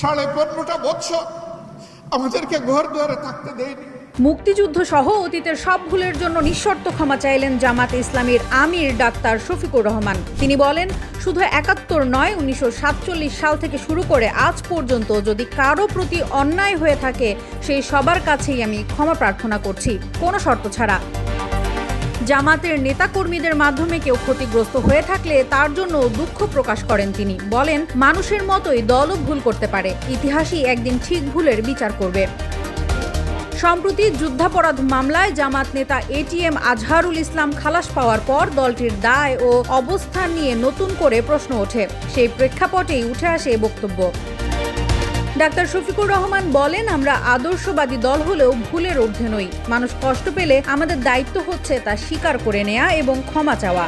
15.5 বছর আমাদেরকে ঘর দুয়ারে থাকতে দেয়নি। মুক্তিযুদ্ধ সহ অতীতের সব ভুলের জন্য নিঃশর্ত ক্ষমা চাইলেন জামাতে ইসলামীর আমির ডাক্তার শফিকুর রহমান। তিনি বলেন, শুধু ৭১ নয়, ১৯৪৭ সাল থেকে শুরু করে আজ পর্যন্ত যদি কারো প্রতি অন্যায় হয়ে থাকে, সেই সবার কাছেই আমি ক্ষমা প্রার্থনা করছি, কোনো শর্ত ছাড়া। জামাতের নেতাকর্মীদের মাধ্যমে কেউ ক্ষতিগ্রস্ত হয়ে থাকলে তার জন্য দুঃখ প্রকাশ করেন তিনি। বলেন, মানুষের মতোই দলও ভুল করতে পারে, ইতিহাসই একদিন ঠিক ভুলের বিচার করবে। সম্প্রতি যুদ্ধাপরাধ মামলায় জামাত নেতা এটিএম আজহারুল ইসলাম খালাস পাওয়ার পর দলটির দায় ও অবস্থান নিয়ে নতুন করে প্রশ্ন ওঠে। সেই প্রেক্ষাপটেই উঠে আসে এ বক্তব্য। ডাক্তার শফিকুর রহমান বলেন, আমরা আদর্শবাদী দল হলেও ভুলের ঊর্ধ্বে নই। মানুষ কষ্ট পেলে আমাদের দায়িত্ব হচ্ছে তা স্বীকার করে নেয়া এবং ক্ষমা চাওয়া।